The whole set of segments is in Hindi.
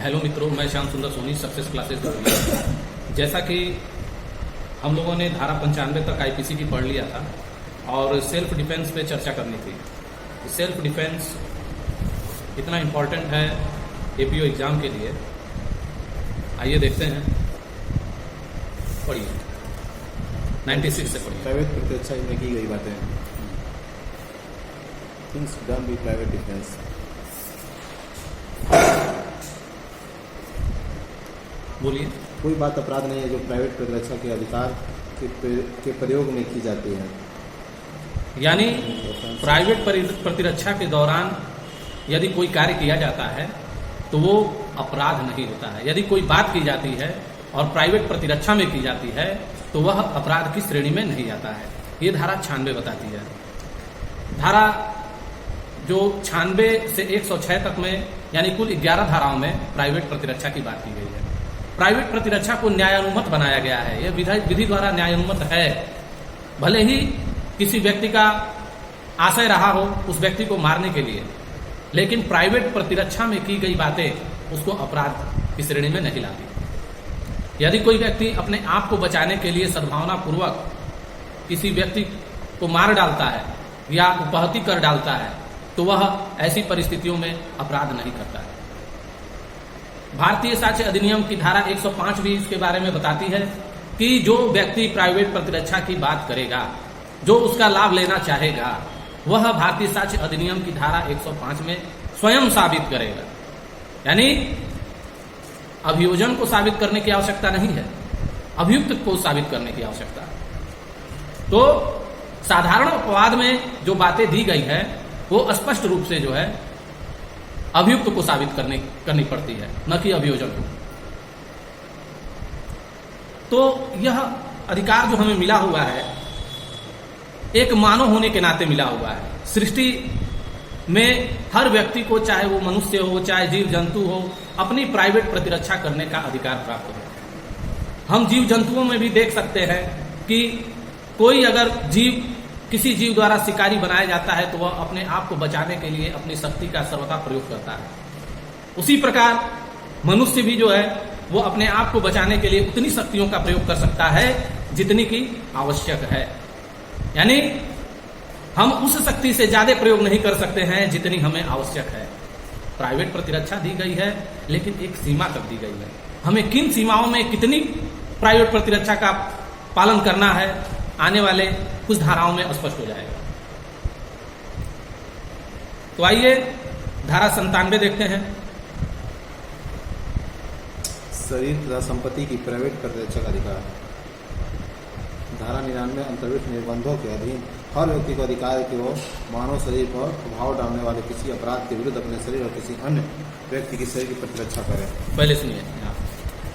हेलो मित्रों, मैं श्याम सुंदर सोनी, सक्सेस क्लासेस दौड़िया। जैसा कि हम लोगों ने धारा 95 तक आईपीसी की पढ़ लिया था और सेल्फ डिफेंस पे चर्चा करनी थी। सेल्फ डिफेंस इतना इम्पोर्टेंट है एपीओ एग्जाम के लिए। आइए देखते हैं, पढ़िए 96 से पढ़िए। प्राइवेट प्रतिरक्षा में की गई बातें, things done with private defence. बोलिए। कोई बात अपराध नहीं है जो प्राइवेट प्रतिरक्षा के अधिकार के प्रयोग में की जाती है। यानी प्राइवेट प्रतिरक्षा के दौरान यदि कोई कार्य किया जाता है तो वो अपराध नहीं होता है। यदि कोई बात की जाती है और प्राइवेट प्रतिरक्षा में की जाती है तो वह अपराध की श्रेणी में नहीं आता है। ये धारा 96 बताती है। धारा जो 96 से 106 तक में यानी कुल 11 धाराओं में प्राइवेट प्रतिरक्षा की बात की गई है। प्राइवेट प्रतिरक्षा को न्यायानुमत बनाया गया है। यह विधि द्वारा न्यायानुमत है। भले ही किसी व्यक्ति का आशय रहा हो उस व्यक्ति को मारने के लिए, लेकिन प्राइवेट प्रतिरक्षा में की गई बातें उसको अपराध की श्रेणी में नहीं लाती। यदि कोई व्यक्ति अपने आप को बचाने के लिए सद्भावना पूर्वक किसी व्यक्ति को मार डालता है या उपहति कर डालता है तो वह ऐसी परिस्थितियों में अपराध नहीं करता है। भारतीय साक्ष्य अधिनियम की धारा 105 भी इसके बारे में बताती है कि जो व्यक्ति प्राइवेट प्रतिरक्षा की बात करेगा, जो उसका लाभ लेना चाहेगा, वह भारतीय साक्ष्य अधिनियम की धारा 105 में स्वयं साबित करेगा। यानी अभियोजन को साबित करने की आवश्यकता नहीं है, अभियुक्त को साबित करने की आवश्यकता है। तो साधारण अपवाद में जो बातें दी गई है वो स्पष्ट रूप से जो है अभियुक्त को साबित करनी पड़ती है, न कि अभियोजन को। तो यह अधिकार जो हमें मिला हुआ है एक मानव होने के नाते मिला हुआ है। सृष्टि में हर व्यक्ति को, चाहे वो मनुष्य हो चाहे जीव जंतु हो, अपनी प्राइवेट प्रतिरक्षा करने का अधिकार प्राप्त है। हम जीव जंतुओं में भी देख सकते हैं कि कोई अगर किसी जीव द्वारा शिकारी बनाया जाता है तो वह अपने आप को बचाने के लिए अपनी शक्ति का सर्वथा प्रयोग करता है। उसी प्रकार मनुष्य भी जो है वो अपने आप को बचाने के लिए उतनी शक्तियों का प्रयोग कर सकता है जितनी की आवश्यक है। यानी हम उस शक्ति से ज्यादा प्रयोग नहीं कर सकते हैं जितनी हमें आवश्यक है। प्राइवेट प्रतिरक्षा दी गई है लेकिन एक सीमा तक दी गई है। हमें किन सीमाओं में कितनी प्राइवेट प्रतिरक्षा का पालन करना है आने वाले कुछ धाराओं में स्पष्ट हो जाएगा। तो आइए धारा 97 देखते हैं। शरीर तथा संपत्ति की प्राइवेट प्रतिरक्षा का अधिकार। धारा 99 अंतर्विष्ट निर्बंधों के अधीन हर व्यक्ति को अधिकार है कि वो मानव शरीर पर प्रभाव डालने वाले किसी अपराध के विरुद्ध अपने शरीर और किसी अन्य व्यक्ति के शरीर की प्रतिरक्षा करे। पहले सुनिए,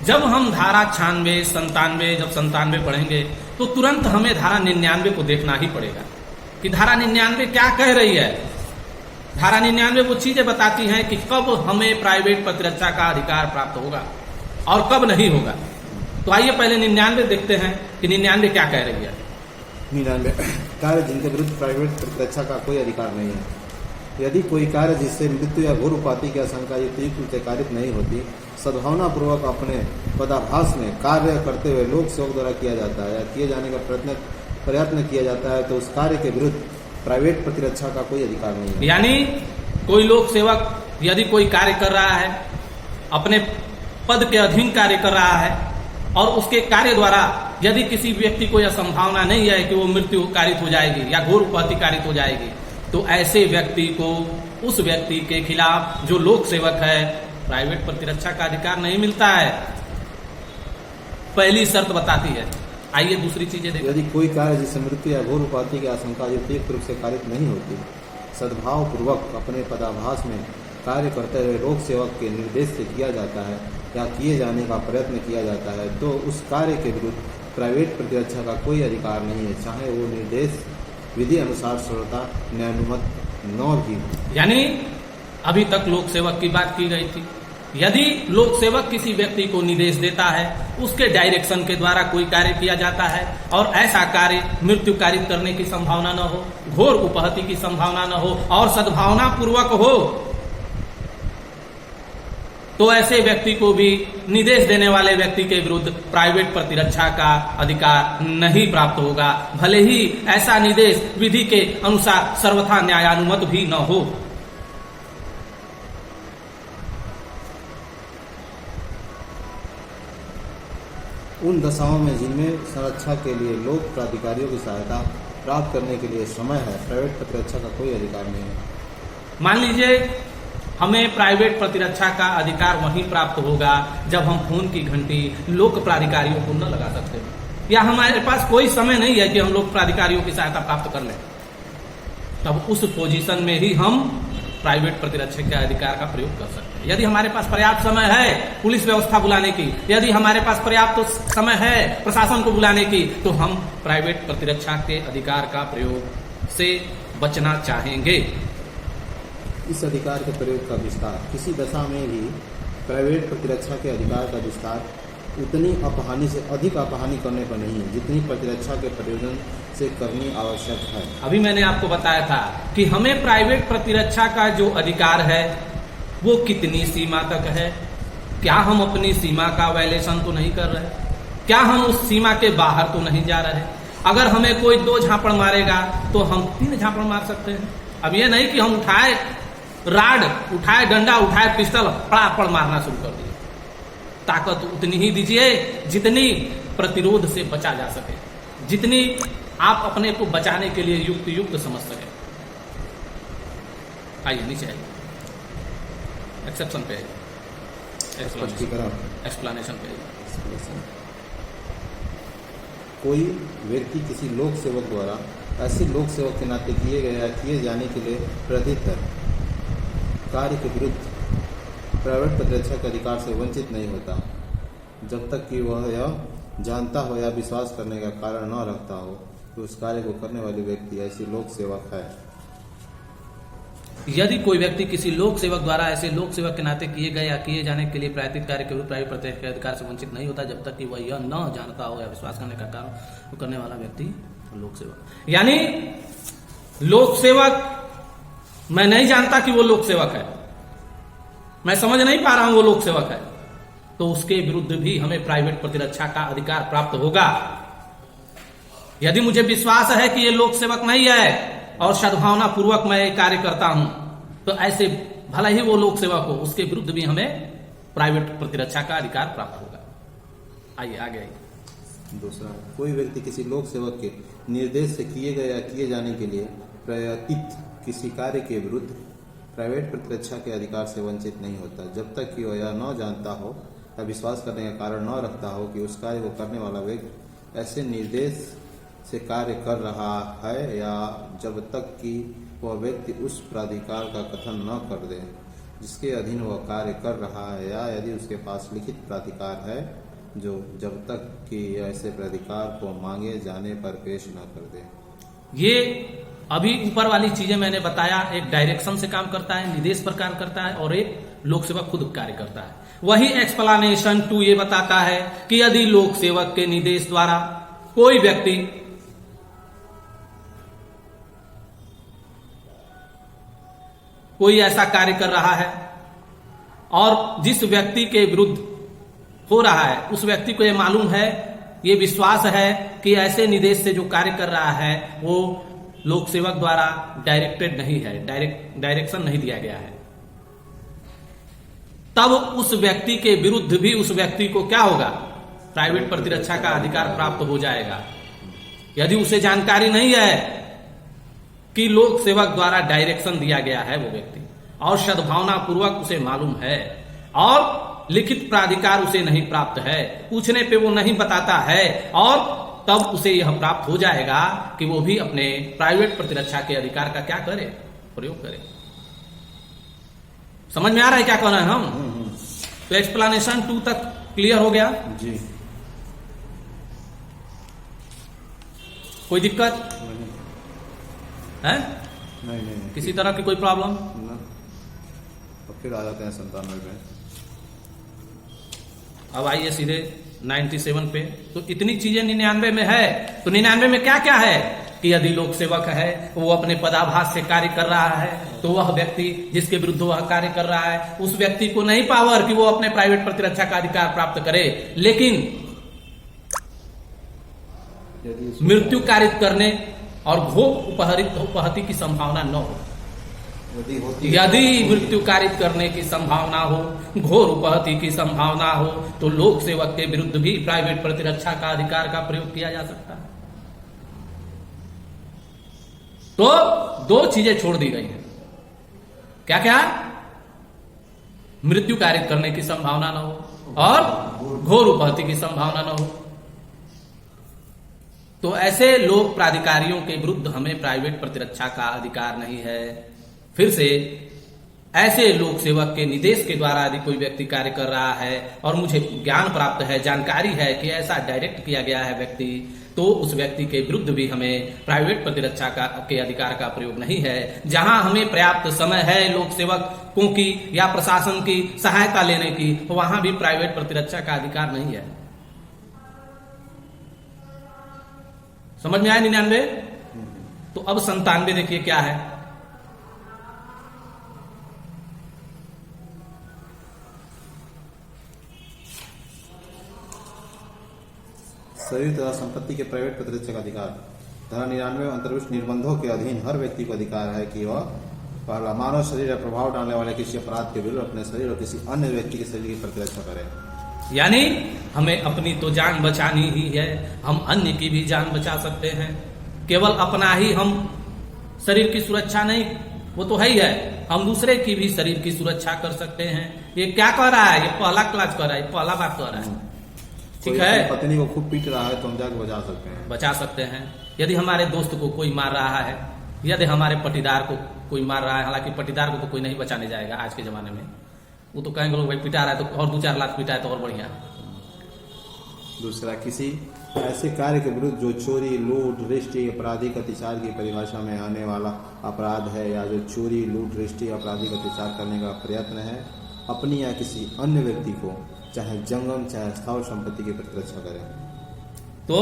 जब हम धारा 96, 97 जब 97 पढ़ेंगे तो तुरंत हमें धारा 99 को देखना ही पड़ेगा कि धारा 99 क्या कह रही है। धारा 99 वो चीजें बताती हैं कि कब हमें प्राइवेट प्रतिरक्षा का अधिकार प्राप्त होगा और कब नहीं होगा। तो आइए पहले 99 देखते हैं कि 99 क्या कह रही है। 99 कार्य जिनके विरुद्ध प्राइवेट प्रतिरक्षा का कोई अधिकार नहीं है। यदि कोई कार्य जिससे मृत्यु या घोर उपाधि की आशंका युक्त रूप से कारित नहीं होती, सद्भावना पूर्वक अपने पदाभास में कार्य करते हुए लोक सेवक द्वारा किया जाता है या किए जाने का प्रयत्न किया जाता है तो उस कार्य के विरुद्ध प्राइवेट प्रतिरक्षा का कोई अधिकार नहीं है। यानी कोई लोक सेवक यदि कोई कार्य कर रहा है, अपने पद के अधीन कार्य कर रहा है और उसके कार्य द्वारा यदि किसी व्यक्ति को यह संभावना नहीं है कि वो मृत्यु कारित हो जाएगी या घोर उपाधि कारित हो जाएगी, तो ऐसे व्यक्ति को, उस व्यक्ति के खिलाफ जो लोक सेवक है, प्राइवेट प्रतिरक्षा का अधिकार नहीं मिलता है। पहली शर्त बताती है। आइए दूसरी चीजें देखिए। यदि कोई कार्य जिससे मृत्यु या घोर उपाधि की आशंका युक्त रूप से कारित नहीं होती, सद्भाव पूर्वक अपने पदाभास में कार्य करते हुए लोक सेवक के निर्देश से किया जाता है या किए जाने का प्रयत्न किया जाता है तो उस कार्य के विरुद्ध प्राइवेट प्रतिरक्षा का कोई अधिकार नहीं है, चाहे वो निर्देश विधि अनुसार सर्वथा न्यायानुमत न भी। यानी अभी तक लोक सेवक की बात की गई थी। यदि लोक सेवक किसी व्यक्ति को निर्देश देता है, उसके डायरेक्शन के द्वारा कोई कार्य किया जाता है और ऐसा कार्य मृत्यु कारित करने की संभावना न हो, घोर उपहति की संभावना न हो और सद्भावना पूर्वक हो, तो ऐसे व्यक्ति को भी निर्देश देने वाले व्यक्ति के विरुद्ध प्राइवेट प्रतिरक्षा का अधिकार नहीं प्राप्त होगा, भले ही ऐसा निर्देश विधि के अनुसार सर्वथा न्यायानुमत भी न हो। उन दशाओं में जिनमें संरक्षा के लिए लोक प्राधिकारियों की सहायता प्राप्त करने के लिए समय है, प्राइवेट प्रतिरक्षा का कोई अधिकार नहीं है। मान लीजिए हमें प्राइवेट प्रतिरक्षा का अधिकार वहीं प्राप्त होगा जब हम फोन की घंटी लोक प्राधिकारियों को न लगा सकते, या हमारे पास कोई समय नहीं है कि हम लोक प्राधिकारियों की सहायता प्राप्त कर लें। तब उस पोजीशन में ही हम प्राइवेट प्रतिरक्षा के अधिकार का प्रयोग कर सकते हैं। यदि हमारे पास पर्याप्त समय है पुलिस व्यवस्था बुलाने की, यदि हमारे पास पर्याप्त समय है प्रशासन को बुलाने की, तो हम प्राइवेट प्रतिरक्षा के अधिकार का प्रयोग से बचना चाहेंगे। इस अधिकार के प्रयोग का विस्तार, किसी दशा में भी प्राइवेट प्रतिरक्षा के अधिकार का विस्तार उतनी अपहानि से अधिक अपहानि करने पर नहीं है जितनी प्रतिरक्षा के प्रयोजन से करनी आवश्यक है। अभी मैंने आपको बताया था कि हमें प्राइवेट प्रतिरक्षा का जो अधिकार है वो कितनी सीमा तक है। क्या हम अपनी सीमा का वायलेशन तो नहीं कर रहे, क्या हम उस सीमा के बाहर तो नहीं जा रहे। अगर हमें कोई 2 झापड़ मारेगा तो हम 3 झापड़ मार सकते हैं। अब ये नहीं कि हम उठाए राड, उठाए डंडा, उठाए पिस्टल, पड़ापड़ मारना शुरू कर दिए। ताकत उतनी ही दीजिए जितनी प्रतिरोध से बचा जा सके, जितनी आप अपने को बचाने के लिए युक्त समझ सके। आइए नीचे आइए, एक्सेप्शन पे एक्सप्लेनेशन पे। कोई व्यक्ति किसी लोक सेवक द्वारा ऐसे लोक सेवक के नाते किए गए या किए जाने के लिए प्रेरित कार्य के विरुद्ध प्राइवेट प्रतिरक्षा के अधिकार से वंचित नहीं होता जब तक कि वह यह जानता हो या विश्वास करने का कारण न रखता हो कि उस कार्य को करने वाले व्यक्ति ऐसी लोक सेवक है। यदि कोई व्यक्ति किसी लोक सेवक द्वारा ऐसे लोक सेवक के नाते किए गए या किए जाने के लिए प्रायतिक कार्य के विरुद्ध प्राइवेट प्रतिरक्षा के अधिकार से वंचित नहीं होता जब तक कि वह यह न जानता हो या विश्वास करने का कारण करने वाला व्यक्ति लोक सेवक। यानी लोक सेवक मैं नहीं जानता कि वो लोक सेवक है, मैं समझ नहीं पा रहा हूं वो लोक सेवक है, तो उसके विरुद्ध भी हमें प्राइवेट प्रतिरक्षा का अधिकार प्राप्त होगा। यदि मुझे विश्वास है कि ये लोक सेवक नहीं है और सद्भावना पूर्वक मैं ये कार्य करता हूं, तो ऐसे भले ही वो लोक सेवक हो, उसके विरुद्ध भी हमें प्राइवेट प्रतिरक्षा का अधिकार प्राप्त होगा। आइए आगे आइए। दूसरा, कोई व्यक्ति किसी लोक सेवक के निर्देश से किए गए या किए जाने के लिए प्रयत्नित किसी कार्य के विरुद्ध प्राइवेट प्रतिरक्षा के अधिकार से वंचित नहीं होता जब तक कि वह यह न जानता हो या विश्वास करने का कारण न रखता हो कि उस कार्य को करने वाला व्यक्ति ऐसे निर्देश से कार्य कर रहा है या जब तक कि वह व्यक्ति उस प्राधिकार का कथन न कर दे जिसके अधीन वह कार्य कर रहा है, या यदि उसके पास लिखित प्राधिकार है जो जब तक कि ऐसे प्राधिकार को मांगे जाने पर पेश न कर दे। ये अभी ऊपर वाली चीजें मैंने बताया, एक डायरेक्शन से काम करता है, निर्देश पर कार्य करता है, और एक लोक सेवक खुद कार्य करता है। वही एक्सप्लेनेशन 2 ये बताता है कि यदि लोक सेवक के निर्देश द्वारा कोई व्यक्ति कोई ऐसा कार्य कर रहा है और जिस व्यक्ति के विरुद्ध हो रहा है उस व्यक्ति को ये मालूम है, ये विश्वास है कि ऐसे निर्देश से जो कार्य कर रहा है वो लोक सेवक द्वारा डायरेक्टेड नहीं है, डायरेक्शन नहीं दिया गया है, तब उस व्यक्ति के विरुद्ध भी उस व्यक्ति को क्या होगा, प्राइवेट प्रतिरक्षा का अधिकार प्राप्त हो जाएगा। यदि उसे जानकारी नहीं है कि लोक सेवक द्वारा डायरेक्शन दिया गया है वो व्यक्ति, और सद्भावना पूर्वक उसे मालूम है और लिखित प्राधिकार उसे नहीं प्राप्त है, पूछने पे वो नहीं बताता है, और तब उसे यह प्राप्त हो जाएगा कि वो भी अपने प्राइवेट प्रतिरक्षा के अधिकार का क्या करे, प्रयोग करे। समझ में आ रहा है क्या कहना है हम? तो एक्सप्लेनेशन 2 तक क्लियर हो गया जी। कोई दिक्कत है? नहीं। किसी तरह की कोई प्रॉब्लम? अब फिर आ जाते हैं 97 पे। अब आइए सीधे 97 पे। तो इतनी चीजें 99 में है, तो 99 में क्या क्या है कि यदि लोक सेवक है वो अपने पदाभास से कार्य कर रहा है तो वह व्यक्ति जिसके विरुद्ध वह कार्य कर रहा है उस व्यक्ति को नहीं पावर कि वो अपने प्राइवेट प्रतिरक्षा का अधिकार प्राप्त करे, लेकिन मृत्यु कारित करने और घोर उपहति की संभावना न हो। यदि मृत्यु कारित करने की संभावना हो, घोर उपहति की संभावना हो, तो लोक सेवक के विरुद्ध भी प्राइवेट प्रतिरक्षा का अधिकार का प्रयोग किया जा सकता है। तो दो चीजें छोड़ दी गई हैं। क्या क्या? मृत्यु कारित करने की संभावना न हो और घोर उपहति की संभावना न हो। तो ऐसे लोक प्राधिकारियों के विरुद्ध हमें प्राइवेट प्रतिरक्षा का अधिकार नहीं है। फिर से ऐसे लोक सेवक के निर्देश के द्वारा यदि कोई व्यक्ति कार्य कर रहा है और मुझे ज्ञान प्राप्त है, जानकारी है कि ऐसा डायरेक्ट किया गया है व्यक्ति, तो उस व्यक्ति के विरुद्ध भी हमें प्राइवेट प्रतिरक्षा के अधिकार का प्रयोग नहीं है। जहां हमें पर्याप्त समय है लोक सेवकों की या प्रशासन की सहायता लेने की, वहां भी प्राइवेट प्रतिरक्षा का अधिकार नहीं है। समझ में आया 99? तो अब 97 देखिए क्या है। शरीर तथा संपत्ति के प्राइवेट प्रतिरक्षा का अधिकार। धारा 99 अंतर्विष्ट निर्बंधों के अधीन हर व्यक्ति को अधिकार है कि वह पहला मानव शरीर पर प्रभाव डालने वाले किसी अपराध के विरुद्ध अपने शरीर और किसी अन्य व्यक्ति के शरीर की प्रतिरक्षा करे। यानी हमें अपनी तो जान बचानी ही है, हम अन्य की भी जान बचा सकते हैं। केवल अपना ही हम शरीर की सुरक्षा नहीं, वो तो है ही है, हम दूसरे की भी शरीर की सुरक्षा कर सकते हैं। ये क्या कह रहा है? ये पहला क्लास कह रहा है, पहला बात कह रहा है। ठीक है, पत्नी को खूब पीट रहा है तो हम जाके बचा सकते हैं। बचा सकते हैं। यदि हमारे दोस्त को कोई मार रहा है, यदि हमारे पटीदार को कोई मार रहा है, हालांकि पटीदार को तो कोई नहीं बचाने जाएगा आज के जमाने में, वो तो कहेंगे लोग भाई पिटा रहा है तो और 2-4 लाख पिटा है तो और बढ़िया। दूसरा, किसी ऐसे कार्य के विरुद्ध जो चोरी, लूट, रिष्टि, आपराधिक अत्याचार की परिभाषा में आने वाला अपराध है, या जो चोरी, लूट, रिष्टि, आपराधिक अत्याचार करने का प्रयत्न है, अपनी या किसी अन्य व्यक्ति को चाहे जंगम चाहे स्थावर संपत्ति की प्रतिरक्षा करें। तो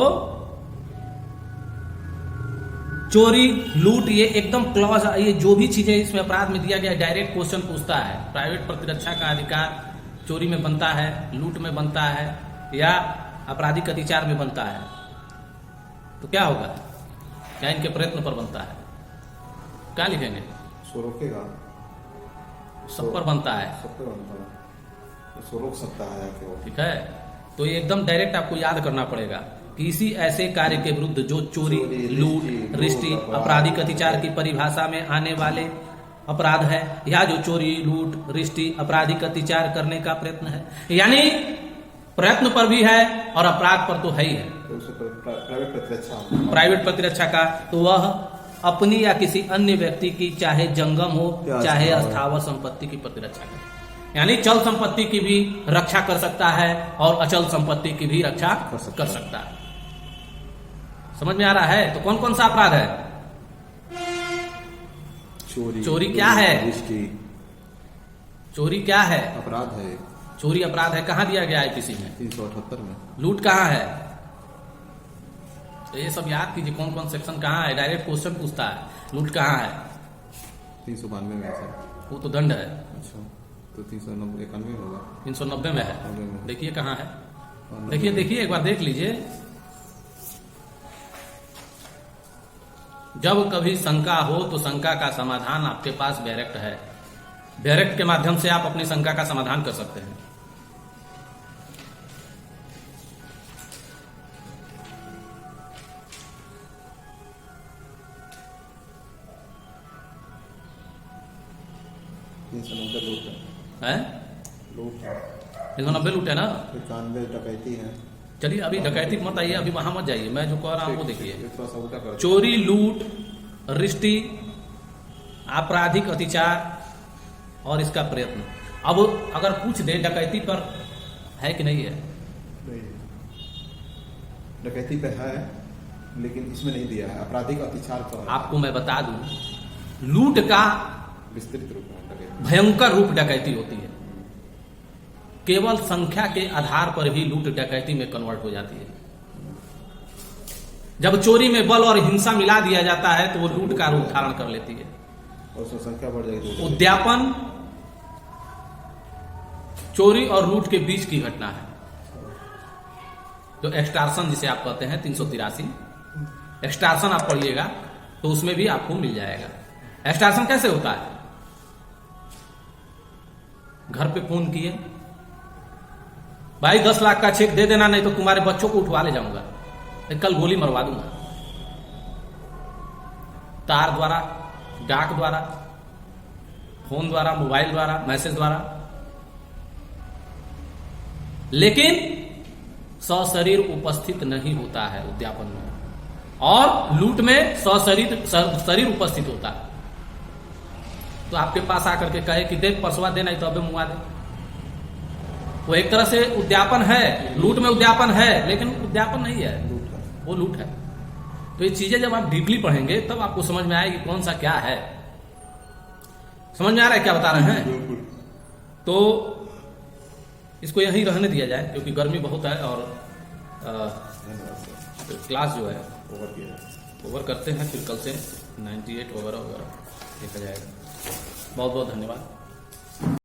चोरी, लूट, ये एकदम क्लॉज, ये जो भी चीजें इसमें अपराध में दिया गया डायरेक्ट क्वेश्चन पूछता है। प्राइवेट प्रतिरक्षा का अधिकार चोरी में बनता है, लूट में बनता है या आपराधिक अत्याचार में बनता है, तो क्या होगा? क्या इनके प्रयत्न पर बनता है? क्या लिखेंगे? सो रोकेगा, सब पर बनता है, सब पर बनता है, सो रोक सकता है। ठीक है, तो ये एकदम डायरेक्ट आपको याद करना पड़ेगा। किसी ऐसे कार्य के विरुद्ध जो चोरी, लूट, रिष्टि, आपराधिक अत्याचार की परिभाषा में आने वाले अपराध है, या जो चोरी, लूट, रिष्टि, आपराधिक अत्याचार करने का प्रयत्न है, यानी प्रयत्न पर भी है और अपराध पर तो है ही है। प्राइवेट प्रतिरक्षा का तो वह अपनी या किसी अन्य व्यक्ति की चाहे जंगम हो चाहे अस्थावर संपत्ति की प्रतिरक्षा करे, यानी चल संपत्ति की भी रक्षा कर सकता है और अचल संपत्ति की भी रक्षा कर सकता है। समझ में आ रहा है? तो कौन कौन सा अपराध है? चोरी क्या है? चोरी क्या है? अपराध है। चोरी अपराध है। कहाँ दिया गया है किसी में? 378 में। लूट कहाँ है? तो ये सब याद कीजिए कौन कौन सेक्शन कहाँ है, डायरेक्ट क्वेश्चन पूछता है। लूट कहाँ है? 392 में है। वो तो दंड है। अच्छा, तो 391 होगा। 390 में है। देखिए कहाँ है, देखिए एक बार देख लीजिए। जब कभी शंका हो तो शंका का समाधान आपके पास डायरेक्ट है, डायरेक्ट के माध्यम से आप अपनी शंका का समाधान कर सकते हैं। है 390 लूट है ना? 91 डकैती है। चलिए अभी डकैती मत आइए, अभी वहां मत जाइए, मैं जो कह रहा हूं वो देखिए। चोरी, लूट, रिष्टि, आपराधिक अत्याचार और इसका प्रयत्न। अब अगर पूछ दे डकैती पर है कि नहीं है? डकैती पे है लेकिन इसमें नहीं दिया है, आपराधिक अत्याचार पर। आपको मैं बता दूं, लूट का विस्तृत रूप में भयंकर रूप डकैती होती है। केवल संख्या के आधार पर ही लूट डकैती में कन्वर्ट हो जाती है। जब चोरी में बल और हिंसा मिला दिया जाता है तो वो लूट का रूप धारण कर लेती है। और उसमें संख्या बढ़ जाएगी। उद्यापन चोरी और लूट के बीच की घटना है। जो एक्सटार्सन जिसे आप कहते हैं 383 एक्सटार्सन आप पढ़िएगा तो उसमें भी आपको मिल जाएगा। एक्सटार्सन कैसे होता है? घर पे फोन किए, भाई 10 लाख का चेक दे देना, नहीं तो तुम्हारे बच्चों को उठवा ले जाऊंगा, कल गोली मरवा दूंगा। तार द्वारा, डाक द्वारा, फोन द्वारा, मोबाइल द्वारा, मैसेज द्वारा, लेकिन सशरीर उपस्थित नहीं होता है उद्यापन में, और लूट में शरीर उपस्थित होता है। तो आपके पास आकर के कहे कि देख परसवा दे, नहीं तो अबे मुआ दे, वो एक तरह से उद्यापन है, लूट में उद्यापन है, लेकिन उद्यापन नहीं है, वो लूट है। तो ये चीजें जब आप डीपली पढ़ेंगे तब आपको समझ में आएगी कौन सा क्या है। समझ में आ रहा है क्या बता रहे हैं? तो इसको यहीं रहने दिया जाए क्योंकि गर्मी बहुत है और क्लास जो है ओवर करते हैं, फिर कल से 98 वगैरह वगैरह देखा जाएगा। बहुत बहुत धन्यवाद।